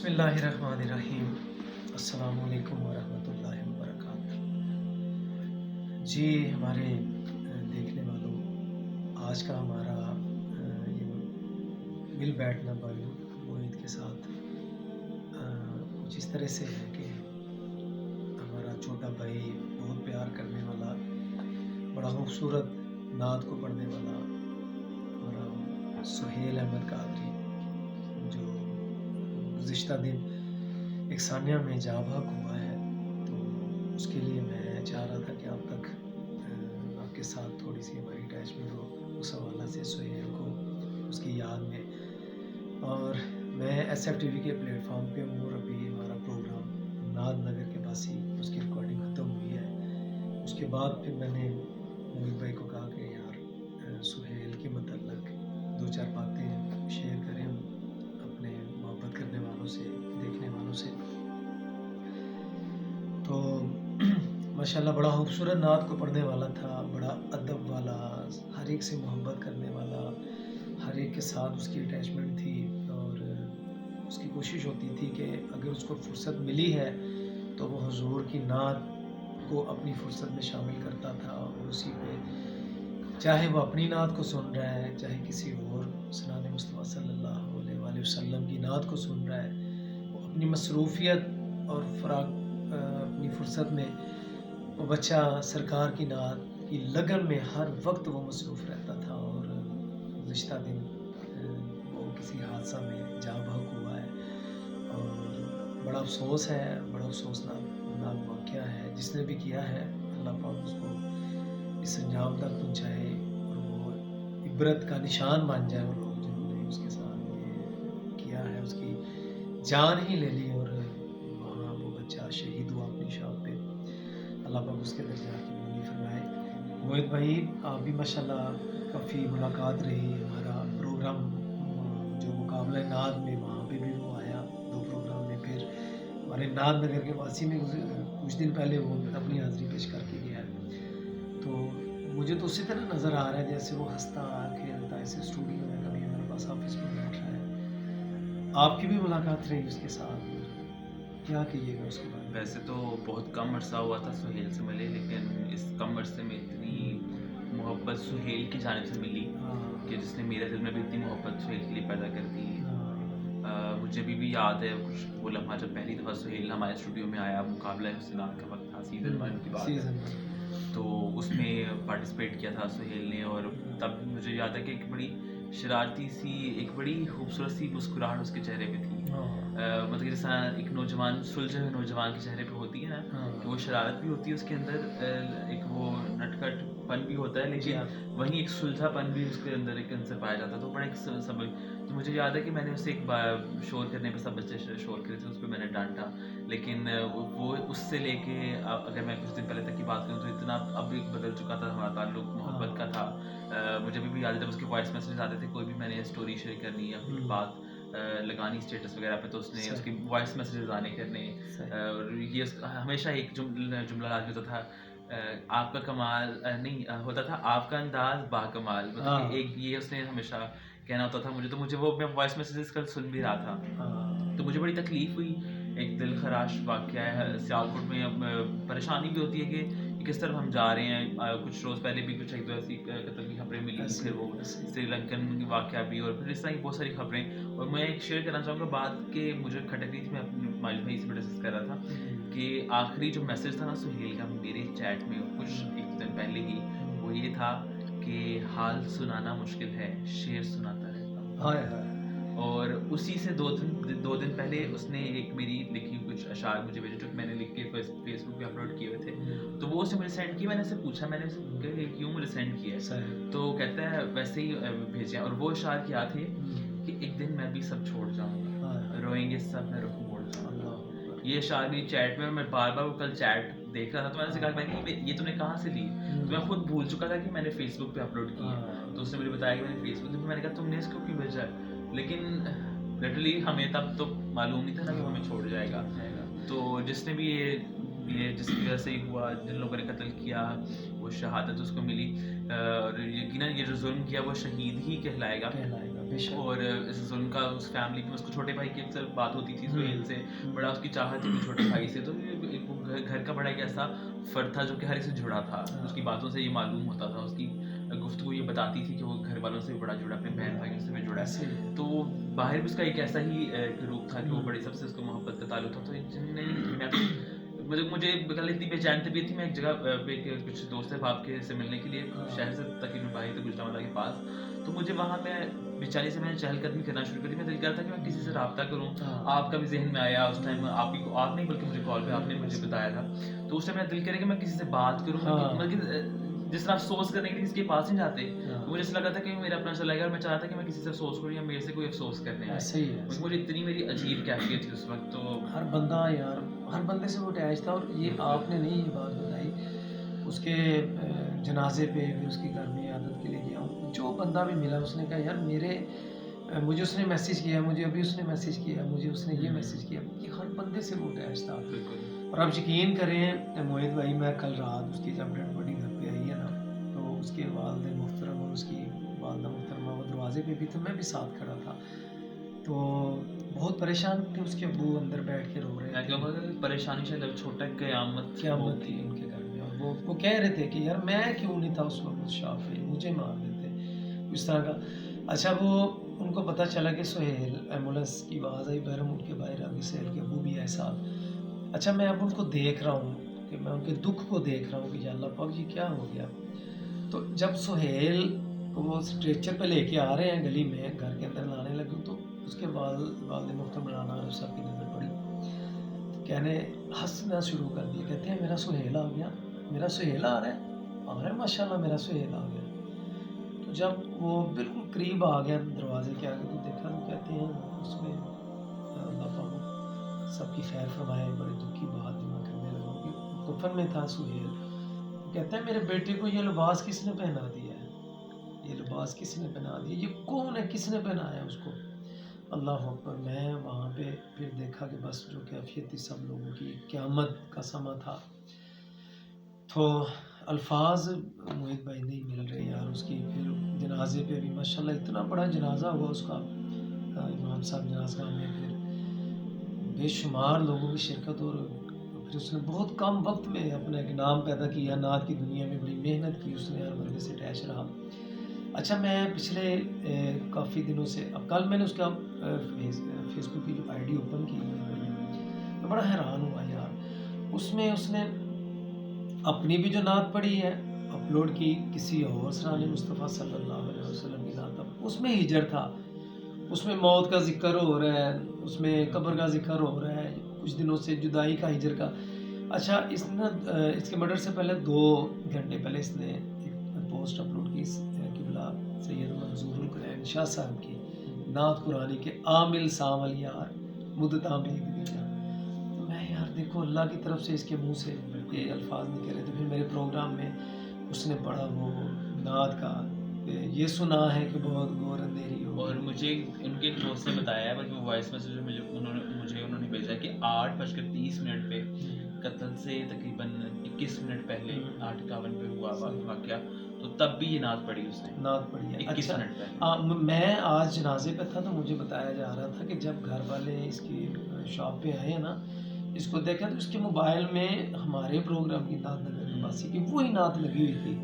बिस्मिल्लाहिर्रहमानिर्रहीम। अस्सलामु अलैकुम वरहमतुल्लाहि वबरकातुहू। जी हमारे देखने वालों, आज का हमारा ये मिल बैठना भाई मोहित के साथ कुछ इस तरह से है कि हमारा छोटा भाई, बहुत प्यार करने वाला, बड़ा खूबसूरत नात को पढ़ने वाला हमारा सुहेल अहमद कादरी, जो गुज़िश्ता दिन एक सानिया में जाँ बहक हुआ है। तो उसके लिए मैं चाह रहा था कि आप तक आपके साथ थोड़ी सी हमारी अटैचमेंट हो उस हवाला से सुहेल को, उसकी याद में। और मैं SFTV के प्लेटफॉर्म पे हूँ और अभी हमारा प्रोग्राम नाद नगर के पास ही उसकी रिकॉर्डिंग ख़त्म हुई है। उसके बाद फिर मैंने मोहित भाई को कहा कि यार सुहेल के मतलब दो चार बातें शेयर करें हम अपने मोहब्बत करने वालों से, देखने वालों से। तो माशाल्लाह बड़ा खूबसूरत नात को पढ़ने वाला था, बड़ा अदब वाला, हर एक से मोहब्बत करने वाला, हर एक के साथ उसकी अटैचमेंट थी। और उसकी कोशिश होती थी कि अगर उसको फुर्सत मिली है तो वो हुज़ूर की नात को अपनी फुर्सत में शामिल करता था और उसी पे, चाहे वो अपनी नात को सुन रहा है, चाहे किसी और सनाने मुस्तफ़ा सल्लल्लाहु अलैहि वसल्लम की नात को सुन रहा है, वो अपनी मसरूफ़ियत और अपनी फुर्सत में वो बच्चा सरकार की नात की लगन में हर वक्त वो मसरूफ़ रहता था। और गुज़िश्ता दिन वो किसी हादसा में जाँ बहक हुआ है और बड़ा अफ़सोस है, बड़ा अफ़सोसनाक वाक़या है। जिसने भी किया है, अल्लाह पाक उसको इस अंजाम तक पहुँचाए और वो इबरत का निशान बन जाए। वो लोग जिन्होंने उसके साथ ये किया है, उसकी जान ही ले ली और वहाँ वो बच्चा शहीद हुआ अपनी शाह पे। अल्लाह पाक उसके दर्जात की बुलंदी फरमाए। मोहित भाई, आप भी माशाल्लाह काफ़ी मुलाकात रही, हमारा प्रोग्राम जो मुकाबला नाद में, वहाँ पे भी वो आया 2 प्रोग्राम में। फिर हमारे नाद नगर के वासी में कुछ दिन पहले वो अपनी हाज़िरी पेश करके गया है। तो मुझे तो उसी तरह नज़र आ रहा है जैसे वो हँसता खेलता ऐसे स्टूडियो में कभी हमारे पास ऑफ़िस में बैठ रहा है। आपकी भी मुलाकात रही उसके साथ, क्या कहिएगा उसके बारे में? वैसे तो बहुत कम अरसा हुआ था सुहेल से मिले, लेकिन इस कम अरसे में इतनी मोहब्बत सुहेल की जानिब से मिली कि जिसने मेरे दिल में भी इतनी मोहब्बत सुहेल के लिए पैदा कर दी। मुझे अभी भी याद है कुछ वो लम्हा जब पहली दफ़ा सुहेल हमारे स्टूडियो में आया, मुकाबला हुस्न-ए-नात का वक़्त था, सीज़न 1 की बात है। तो उसमें पार्टिसिपेट किया था सुहेल ने और तब मुझे याद है कि एक बड़ी शरारती सी, एक बड़ी खूबसूरत सी मुस्कुराहट उसके चेहरे पे थी। मतलब कि जैसा एक नौजवान, सुलझे हुए नौजवान के चेहरे पे होती है ना, कि वो शरारत भी होती है उसके अंदर, एक वो नटखटपन भी होता है, लेकिन वहीं एक सुलझापन भी उसके अंदर एक अंसर पाया जाता है। तो बड़ा एक समय, तो मुझे याद है कि मैंने उससे एक बार शोर करने पे, सब बच्चे शोर कर रहे थे, उस पे मैंने डाँटा। लेकिन वो उससे लेके अगर मैं कुछ दिन पहले तक की बात करूँ तो इतना अब एक बदल चुका था हमारा ताल्लुक, मोहब्बत का था। मुझे अभी भी याद है जब उसके वॉइस मैसेज आते थे, कोई भी मैंने स्टोरी शेयर करनी या कोई बात लगानी स्टेटस वगैरह पे, तो उसने उसकी वॉइस मैसेजेस आने करने। और ये हमेशा एक जुमला याद होता था, आपका कमाल नहीं होता था, आपका अंदाज बाकमाल। मतलब कि एक ये उसने हमेशा कहना होता था मुझे। तो मुझे वो, मैं वॉइस मैसेजेस कल सुन भी रहा था, तो मुझे बड़ी तकलीफ़ हुई। एक दिल खराश वाक़या है। सियालकोट में अब परेशानी भी होती है कि किस तरफ हम जा रहे हैं। कुछ रोज़ पहले भी कुछ 1-2 ऐसी कत्ल की खबरें मिली, फिर वो श्रीलंकन वाक़या भी, और फिर इस तरह की बहुत सारी खबरें। और मैं एक शेयर करना चाहूँगा बात कि मुझे खटक रही थी, मैं अपने माजिद भाई से डिस्कस कर रहा था कि आखिरी जो मैसेज था ना सुहेल का मेरे चैट में कुछ 1 दिन पहले ही, वो ये था कि हाल सुनाना मुश्किल है, शेर सुनाता रहता हूँ। हाय हाय! और उसी से 2 दिन पहले उसने एक मेरी लिखी हुई कुछ अशार मुझे भेजे, जो मैंने लिख के फेसबुक पे अपलोड किए हुए थे। तो वो उसने मुझे सेंड किए, मैंने उससे पूछा, मैंने उससे कि क्यों मुझे सेंड किया है? तो कहता है वैसे ही भेजे हैं। और वो अशार क्या थे कि एक दिन मैं भी सब छोड़ जाऊँगा, रोएँगे सब, मैं रुख मोड़ जाऊँगा। ये अशार मेरी चैट में, मैं बार-बार वो कल चैट देख रहा था, तो मैंने उससे कहा, मैंने ये तूने कहाँ से ली? तो मैं खुद भूल चुका था कि मैंने फेसबुक पे अपलोड की है। तो उसने मुझे बताया कि मैंने फेसबुक पे, मैंने कहा तुमने इसको क्यों भेजा है? लेकिन लिटरली हमें तब तो मालूम नहीं था ना कि वो हमें छोड़ जाएगा। तो जिसने भी ये जिसकी वजह से ही हुआ, जिन लोगों ने कत्ल किया, वो शहादत उसको मिली। और यकीनन ये जो जुल्म किया वो शहीद ही कहलाएगा। बेशक। और इस जुल्म का उस फैमिली में उसको छोटे भाई की अक्सर बात होती थी सुहेल से, बड़ा उसकी चाहत थी अपने छोटे भाई से। तो ये एक वो घर का बड़ा एक ऐसा फर्द था जो कि हर एक से जुड़ा था। उसकी बातों से ये मालूम होता था, उसकी गुफ्तगू ये बताती थी कि वो घर वालों से भी बड़ा जुड़ा, अपने बहन भाइयों से भी जुड़ा ऐसे ही है। है। तो बाहर भी उसका एक ऐसा ही एक रूप था कि वो हम्म। बड़े सबसे उसको मोहब्बत का ताल्लुक था। तो जिनने मैं तो मुझे कल इतनी बेचैन तबीयत थी, मैं एक जगह पे कुछ दोस्त अहबाब के से मिलने के लिए शहर से तकरीबन बाहर थे गुजरांवाला के पास। तो मुझे वहाँ पे बेचारी से मैंने चहलकदमी करना शुरू कर दी। मैं दिल कर रहा था कि मैं किसी से राब्ता करूँ। हाँ। आपका भी ज़हन में आया उस टाइम, आप नहीं बल्कि मुझे कॉल पे आपने मुझे बताया था। तो उस टाइम मेरा दिल करे कि मैं किसी से बात करूँ, हाँ। मतलब जिस तरह अफ़सोस करने के लिए किसी के पास नहीं जाते, हाँ। तो मुझे ऐसा लगा था कि मेरा अपना चला गया और मैं चाह रहा था कि मैं किसी से अफ़सोस करूँ या मेरे से कोई अफ़सोस करने आए। ऐसे ही है, ऐसे मुझे इतनी मेरी अजीब कैफ़ियत थी उस वक़्त। तो हर बंदा यार, हर बंदे से वो अटैच था। और ये आपने नहीं ये बात बताई, उसके जनाजे पे भी उसके घर में इयादत के लिए गया हूँ। जो बंदा भी मिला उसने कहा यार मुझे उसने मैसेज किया, मुझे अभी उसने मैसेज किया, मुझे उसने ये मैसेज किया। ये हर बंदे से वो अटैच था। बिल्कुल। और आप यकीन करें मोहित भाई, मैं कल रात उसकी जब डेड बॉडी घर पे आई है ना, तो उसके वालिद मोहतरम और उसकी वालिदा मोहतरमा वो दरवाजे पे भी, तो मैं भी साथ खड़ा था। तो बहुत परेशान थे उसके अब्बू, अंदर बैठ के रो रहे मैं थे। कहूँगा कि परेशानी शायद अब छोटा क़यामत क़यामत थी होगी। उनके घर में। और वो कह रहे थे कि यार मैं क्यों नहीं था उस वक़्त शाप पे, मुझे मार देते, इस तरह का। अच्छा, वो उनको पता चला कि सुहेल, एम्बुलेंस की आवाज़ आई, बहरम उठ के बाहर आ गए, सुहेल के अब्बू भी आए साथ। अच्छा, मैं अब उनको देख रहा हूँ कि मैं उनके दुःख को देख रहा हूँ कि या अल्लाह पाक ये क्या हो गया। तो जब सुहेल को वो स्ट्रेचर पे लेके आ रहे हैं गली में, घर के अंदर लाने लगे, तो उसके वालिद मोहतरम राना आरिफ साहब की नज़र पड़ी। तो कहने हँसना शुरू कर दिया, कहते हैं मेरा सुहेल आ गया, मेरा सुहेल आ रहा है माशाल्लाह, मेरा सुहेल आ गया। तो जब वो बिल्कुल करीब आ गया दरवाजे के आगे, तो देखा, तो कहते हैं उसमें अल्लाह पाक सबकी खैर फरमाए, बड़े दुख की बात जो मैं करने लगा कि कफन में था सुहेल। तो कहते हैं मेरे बेटे को ये लिबास किसने पहना दिया है, ये लिबास किसने पहना दिया, ये कौन है, किसने पहनाया उसको। अल्लाह अकबर। मैं वहाँ पे फिर देखा कि बस जो कैफियत थी सब लोगों की, क़यामत का समा था। तो अल्फाज मोहित भाई नहीं मिल रहे यार उसकी। फिर जनाजे पे भी माशाल्लाह इतना बड़ा जनाजा हुआ उसका, इमाम साहब जनाज़गाह में, फिर बेशुमार लोगों की शिरकत। और फिर उसने बहुत कम वक्त में अपना एक नाम पैदा किया, नात की दुनिया में बड़ी मेहनत की उसने, हर बंदे से अटैच रहा। अच्छा, मैं पिछले काफ़ी दिनों से, अब कल मैंने उसका फेसबुक की जो आईडी ओपन की, मैं बड़ा हैरान हुआ यार। उसमें उसने अपनी भी जो नात पढ़ी है अपलोड की, किसी और सराने मुस्तफ़ा सल्लल्लाहु अलैहि वसल्लम की नात, उसमें हिजर था, उसमें मौत का जिक्र हो रहा है, उसमें कब्र का जिक्र हो रहा है, कुछ दिनों से जुदाई का, हिजर का। अच्छा, इसने इसके मर्डर से पहले 2 घंटे पहले इसने एक पोस्ट अपलोड की, किबला सैयद मंजूरुल कुरैन शाह साहब की नात कुरानी के आमिल सामल यार मुद्दता बीत गया। तो मैं यार देखो, अल्लाह की तरफ से इसके मुँह से ये अल्फाज निकले। तो फिर मेरे प्रोग्राम में उसने पढ़ा वो नात का, ये सुना है कि बहुत घोर अंधेरी हो। और मुझे उनके एक दोस्त ने बताया, बल्कि वो वॉइस मैसेज उन्होंने भेजा कि 8:30 पे कत्ल से तकरीबन 21 मिनट पहले 8:51 पे हुआ वाक़या, तो तब भी ये नात पढ़ी उसने, नात पढ़ी है। 21 अच्छा, मिनट पहले। मैं आज जनाजे पे था, तो मुझे बताया जा रहा था कि जब घर वाले इसकी शॉप पे आए हैं ना, इसको देखा, तो उसके मोबाइल में हमारे प्रोग्राम की नात नगर निवासी की वही नात लगी हुई थी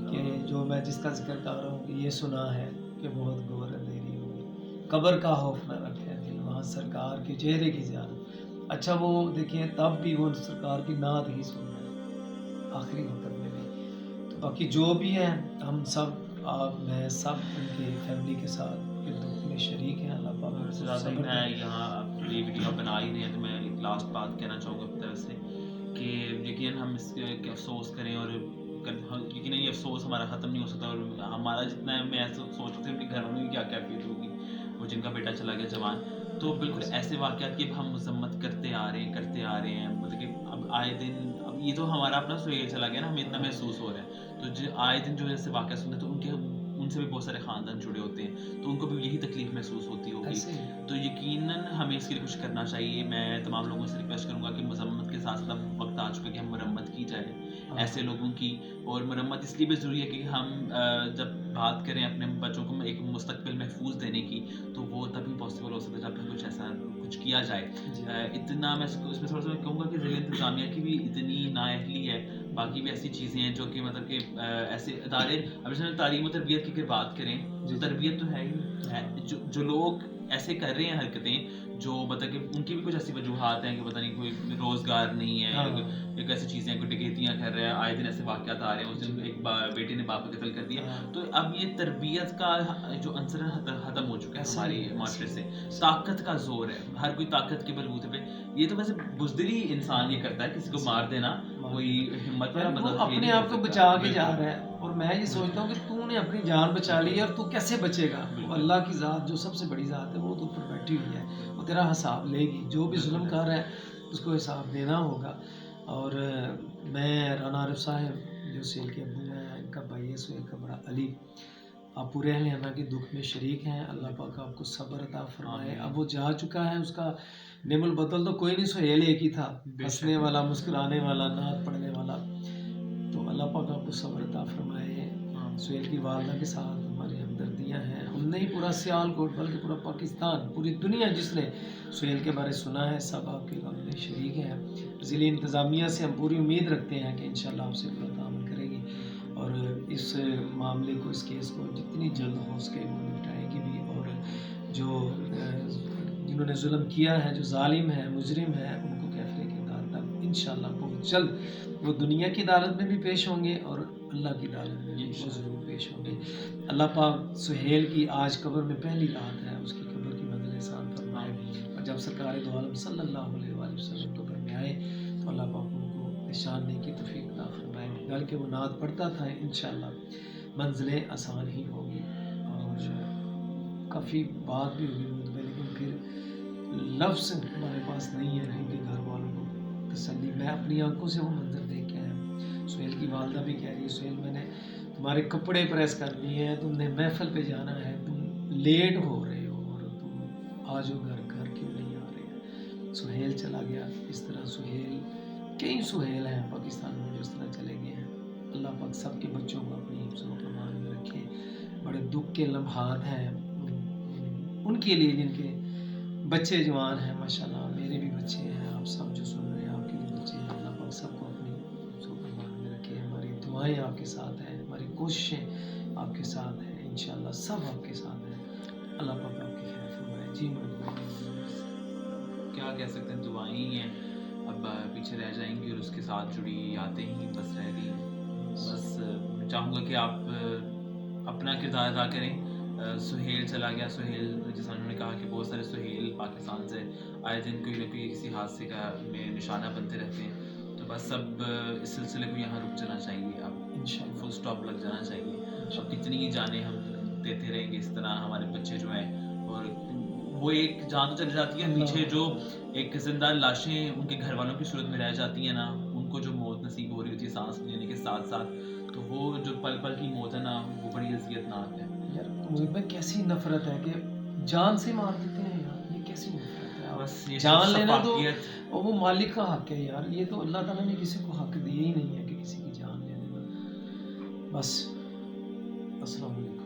कि जो मैं जिसका जिक्र कर रहा हूँ कि ये सुना है कि बहुत घोर अंधेरी होगी, कब्र का खौफ न रखे दिल, वहाँ सरकार के चेहरे की ज़ियारत। अच्छा, वो देखिए तब भी वो सरकार की नात ही सुन रहे हैं आखिरी वक्त में भी। तो बाकी जो भी है, हम सब, आप, मैं, सब उनके फैमिली के साथ के दुख में शरीक हैं। अल्लाह पाक उनको ज़्यादा ही सब्र मैं दे। यहाँ ये वीडियो बना ही रहे हैं, तो मैं एक लास्ट बात कहना चाहूँगा अपनी तरफ से कि यकीनन हम इसके के अफ़सोस करें, और यकीनन ये अफ़सोस हमारा ख़त्म नहीं हो सकता। और हमारा जितना है, मैं ऐसा सोच सकती हूँ कि घर वालों की क्या कैफियत होगी, वो जिनका बेटा चला गया जवान। तो बिल्कुल ऐसे वाक़यात की हम मज़म्मत करते आ रहे हैं, मतलब कि अब आए दिन, अब ये तो हमारा अपना सुहेल चला गया ना, हमें इतना महसूस हो रहा है। तो जो आए दिन जो ऐसे वाक़या सुनते, तो उनसे भी बहुत सारे ख़ानदान जुड़े होते हैं, तो उनको भी यही तकलीफ़ महसूस होती होगी। ऐसे ही। तो यकीनन हमें इसके लिए कुछ करना चाहिए। मैं तमाम लोगों से रिक्वेस्ट करूँगा कि मज़म्मत के साथ-साथ अब वक़्त आ चुका है कि हम मरम्मत की जाए ऐसे लोगों की। और मरम्मत इसलिए भी ज़रूरी है कि हम जब बात करें अपने बच्चों को एक मुस्तकबिल महफूज देने की, तो वो तभी पॉसिबल हो सकता है जब कुछ ऐसा कुछ किया जाए। इतना मैं इसमें थोड़ा सा मैं कहूँगा कि ज़िले इंतज़ामिया की भी इतनी नाअहली है, बाकी भी ऐसी चीज़ें हैं जो कि मतलब कि ऐसे इदारे, अब जैसे तालीम और तरबियत की अगर बात करें तो तरबियत तो है ही है, जो लोग ऐसे कर रहे हैं हरकतें जो मतलब कि उनकी भी कुछ ऐसी वजूहात हैं कि पता नहीं कोई रोज़गार नहीं है, एक ऐसी चीज़ें कोई डकैतियाँ कर रहे हैं, आए दिन ऐसे वाक़यात आ रहे हैं। उस दिन एक बेटे ने बाप को कत्ल कर दिया। तो अब ये तरबियत का जो अंसर है ख़त्म हो चुका है हमारे माशरे से। ताकत का ज़ोर है, हर कोई ताकत के बलबूते पे, ये तो वैसे बुज़दिली इंसान ये करता है, किसी को मार देना, कोई हिम्मत वाला वो बंदा अपने आप को बचा के जा रहा है। और मैं ये सोचता हूँ कि तूने अपनी जान बचा ली है और तू कैसे बचेगा। अल्लाह की ज़ात जो सबसे बड़ी ज़ात है वो तो ऊपर बैठी हुई है, वो तेरा हिसाब लेगी। जो भी जुल्म कर रहा है उसको हिसाब देना होगा। और मैं राना आरिफ साहब जो सेल के अब्बू हैं, इनका भाई है सुहेल का बड़ा अली, आप पूरे अहल हना के दुख में शरीक हैं। अल्लाह पाक आपको सब्र अता फरमाए। अब वो जा चुका है, उसका निमुल बदल तो कोई नहीं, सुहेल एक ही था, हंसने वाला, मुस्कुराने वाला, नात पढ़ने वाला। तो अल्लाह पाक आपको सब्र अता फरमाए। सुहेल की वालदा के साथ हमारी हमदर्दियाँ हैं। हम नहीं पूरा सियालकोट बल्कि पूरा पाकिस्तान, पूरी दुनिया जिसने सुहेल के बारे सुना है, सब आपके गम में शरीक हैं। ज़िले इंतज़ामिया से हम पूरी उम्मीद रखते हैं कि इंशाअल्लाह आपसे पूरा ताउन करेगी और इस मामले को, इस केस को जितनी जल्द हो सके वो निपटाएगी भी। और जो जिन्होंने जुल्म किया है, जो जालिम है, मुजरिम है, उनको कैफरे की अदालत तक इंशाअल्लाह बहुत जल्द वो दुनिया की अदालत में भी पेश होंगे और अल्लाह की अदालत में भी वो ज़रूर पेश होंगे। अल्लाह पाक सुहेल की आज कब्र में पहली रात है, उसकी कब्र की मंज़िल आसान फरमाए। और जब सरकार दो आलम सल्लल्लाहु अलैहि वसल्लम कब्र में आए तो अल्लाह पाक उनको निशानने की तौफीक अता फरमाए। बल्कि वो नात पढ़ता था, इंशाअल्लाह मंज़िलें आसान ही होगी। और काफ़ी बात भी होगी मुझ में, लेकिन फिर लफ्ज़ हमारे पास नहीं है उनके घर वालों को तसल्ली। मैं अपनी आंखों से वो मंजर देख के आया। सुहेल की वालदा भी कह रही है, सुहेल मैंने तुम्हारे कपड़े प्रेस कर दिए हैं, तुमने महफिल पे जाना है, तुम लेट हो रहे हो और तुम आ जाओ घर, घर क्यों नहीं आ रहे। सुहेल चला गया। इस तरह सुहेल, कई सुहेल हैं पाकिस्तान में जो इस तरह चले गए हैं। अल्लाह पाक सबके बच्चों को अपनी हिफ्ज़-ओ अमान में रखे। बड़े दुख के लम्हात हैं उनके लिए जिनके बच्चे जवान हैं। माशाल्लाह मेरे भी बच्चे हैं, आप सब जो सुन रहे हैं आपके भी बच्चे हैं। अल्लाह पाक सबको अपनी हिफ्ज़-ओ-अमान में रखे। हमारी दुआएं आपके साथ हैं, हमारी कोशिशें आपके साथ हैं, इंशाअल्लाह सब आपके साथ हैं। अल्लाह पाक आपकी खैर फरमाए। जी क्या कह सकते हैं, दुआएं ही हैं, अब पीछे रह जाएंगी और उसके साथ जुड़ी यादें ही बस रह गई। बस मैं चाहूँगा कि आप अपना किरदार अदा करें। सुहेल चला गया, सुहेल जैसा उन्होंने कहा कि बहुत सारे सुहेल पाकिस्तान से आए दिन कोई ना कोई किसी हादसे का में निशाना बनते रहते हैं। तो बस अब इस सिलसिले को यहाँ रुक जाना चाहिए, अब इंशाअल्लाह फुल स्टॉप लग जाना चाहिए। अब कितनी ही जाने हम देते रहेंगे इस तरह, हमारे बच्चे जो हैं, और वो एक जान तो चली जाती है, पीछे जो एक जिंदा लाशें उनके घर वालों की सूरत में रह जाती हैं ना, उनको जो मौत नसीब हो रही होती है सांस लेने के साथ साथ, तो वो जो पल पल की मौत है ना, वो बड़ी अज़ियतनाक है। यार मुझ में कैसी नफरत है कि जान से मार देते हैं यार, ये कैसी नफरत है। बस ये जान लेना तो शफ़ाक़ियत और वो मालिक का हक है यार, ये तो अल्लाह ताला ने किसी को हक दिया ही नहीं है कि किसी की जान ले लेना। बस अस्सलाम वालेकुम।